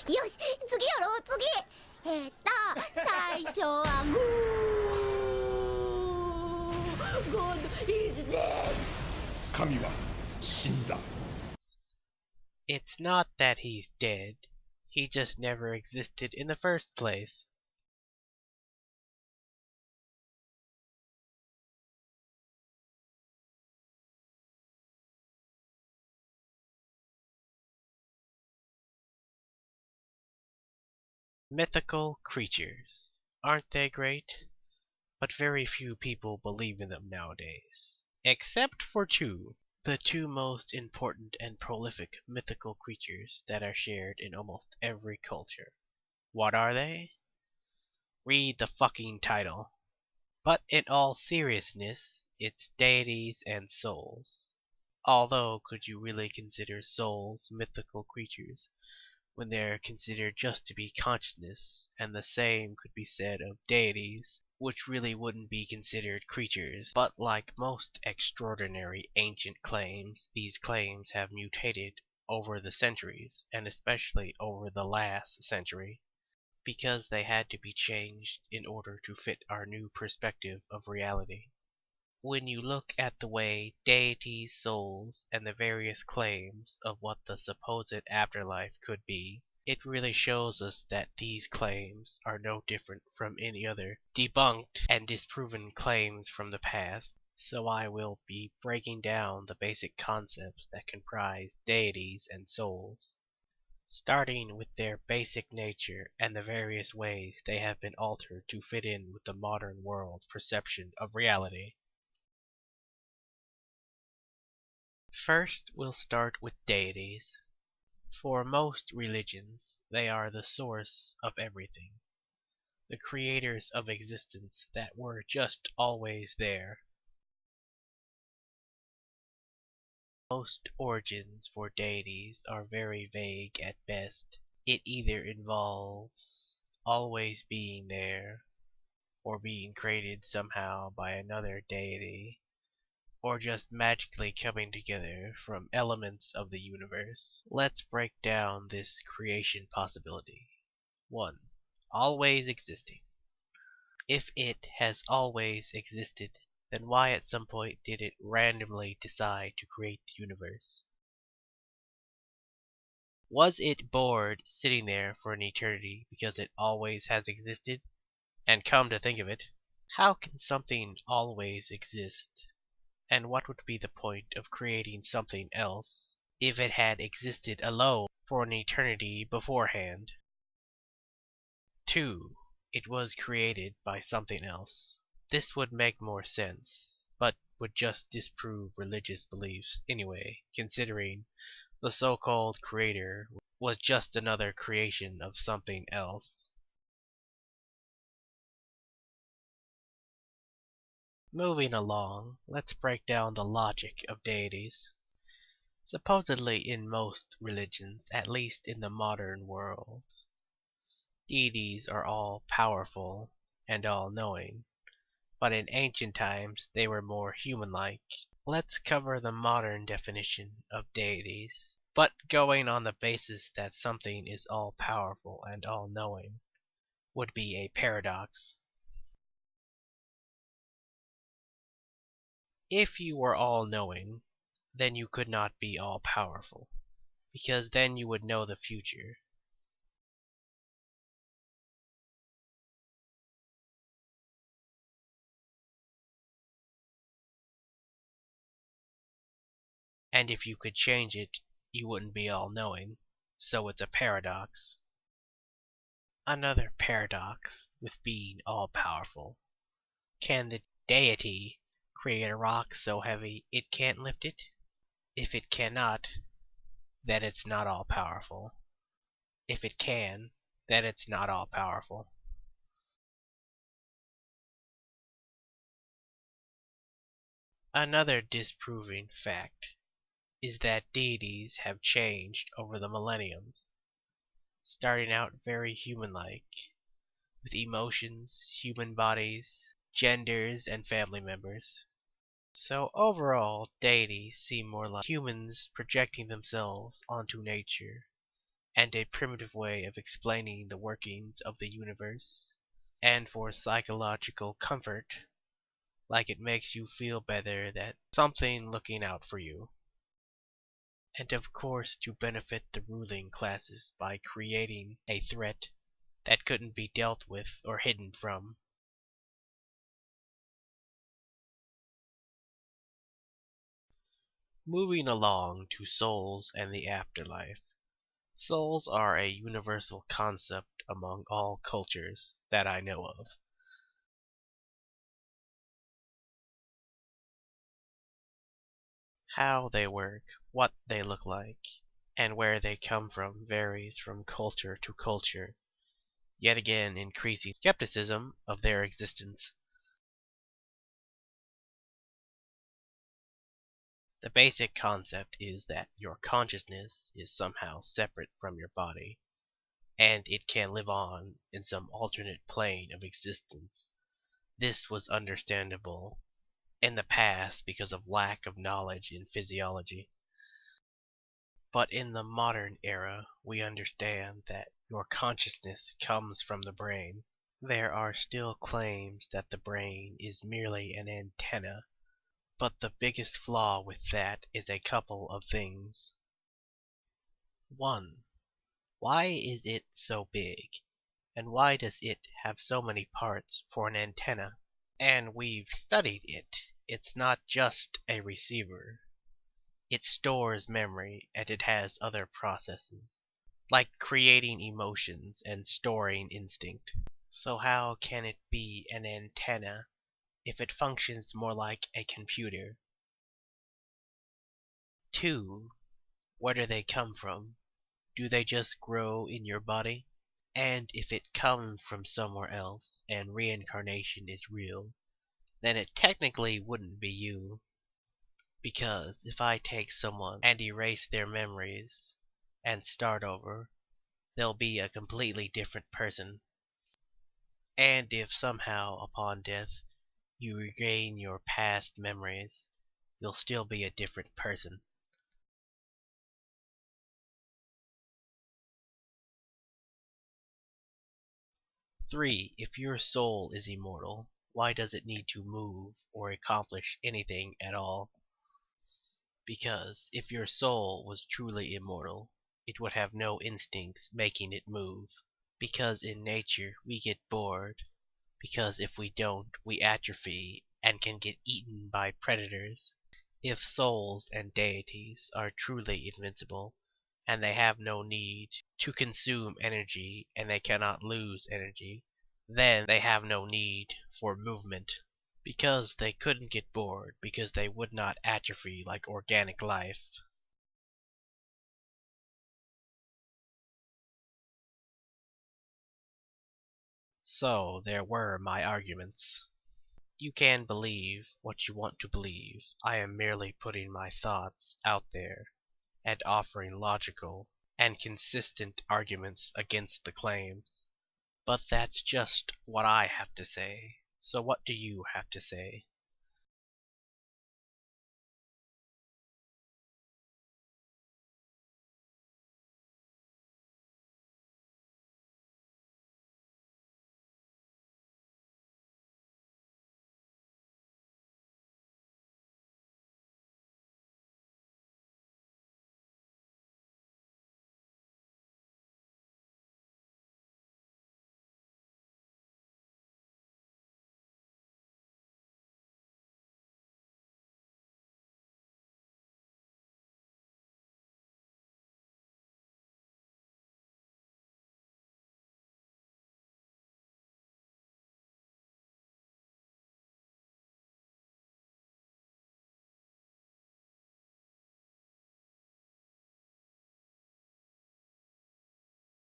よし、次やろう、次。最初はグー。God is dead. 神は死んだ。It's not that he's dead. He just never existed in the first place. Mythical creatures. Aren't they great? But very few people believe in them nowadays. Except for two. The two most important and prolific mythical creatures that are shared in almost every culture. What are they? Read the fucking title. But in all seriousness, it's deities and souls. Although, could you really consider souls mythical creatures when they're considered just to be consciousness, and the same could be said of deities, which really wouldn't be considered creatures. But like most extraordinary ancient claims, these claims have mutated over the centuries, and especially over the last century, because they had to be changed in order to fit our new perspective of reality. When you look at the way deities, souls, and the various claims of what the supposed afterlife could be, it really shows us that these claims are no different from any other debunked and disproven claims from the past. So I will be breaking down the basic concepts that comprise deities and souls, starting with their basic nature and the various ways they have been altered to fit in with the modern world's perception of reality. First, we'll start with deities. For most religions, they are the source of everything, the creators of existence that were just always there. Most origins for deities are very vague at best. It either involves always being there, or being created somehow by another deity, or just magically coming together from elements of the universe. Let's break down this creation possibility. 1. Always existing. If it has always existed, then why at some point did it randomly decide to create the universe? Was it bored sitting there for an eternity because it always has existed? And come to think of it, how can something always exist? And what would be the point of creating something else if it had existed alone for an eternity beforehand? 2. It was created by something else. This would make more sense, but would just disprove religious beliefs anyway, considering the so-called creator was just another creation of something else. Moving along, let's break down the logic of deities. Supposedly in most religions, at least in the modern world, deities are all powerful and all-knowing, but in ancient times they were more human-like. Let's cover the modern definition of deities, but going on the basis that something is all-powerful and all-knowing would be a paradox. If you were all-knowing, then you could not be all-powerful, because then you would know the future. And if you could change it, you wouldn't be all-knowing, so it's a paradox. Another paradox with being all-powerful. Can the deity create a rock so heavy it can't lift it? If it cannot, then it's not all-powerful. If it can, then it's not all-powerful. Another disproving fact is that deities have changed over the millenniums, starting out very human-like, with emotions, human bodies, genders, and family members. So overall, deities seem more like humans projecting themselves onto nature and a primitive way of explaining the workings of the universe, and for psychological comfort, like it makes you feel better that something looking out for you, and of course to benefit the ruling classes by creating a threat that couldn't be dealt with or hidden from. Moving along to souls and the afterlife. Souls are a universal concept among all cultures that I know of. How they work, what they look like, and where they come from varies from culture to culture, yet again increasing skepticism of their existence. The basic concept is that your consciousness is somehow separate from your body, and it can live on in some alternate plane of existence. This was understandable in the past because of lack of knowledge in physiology. But in the modern era, we understand that your consciousness comes from the brain. There are still claims that the brain is merely an antenna, but the biggest flaw with that is a couple of things. 1. Why is it so big? And why does it have so many parts for an antenna? And we've studied it. It's not just a receiver. It stores memory and it has other processes, like creating emotions and storing instinct. So how can it be an antenna if it functions more like a computer? 2. Where do they come from? Do they just grow in your body? And if it comes from somewhere else and reincarnation is real, then it technically wouldn't be you. Because if I take someone and erase their memories and start over, they'll be a completely different person. And if somehow upon death you regain your past memories, you'll still be a different person. 3. If your soul is immortal, why does it need to move or accomplish anything at all? Because if your soul was truly immortal, it would have no instincts making it move. Because in nature we get bored. Because if we don't, we atrophy and can get eaten by predators. If souls and deities are truly invincible, and they have no need to consume energy and they cannot lose energy, then they have no need for movement. Because they couldn't get bored, because they would not atrophy like organic life. So there were my arguments. You can believe what you want to believe. I am merely putting my thoughts out there and offering logical and consistent arguments against the claims. But that's just what I have to say. So what do you have to say?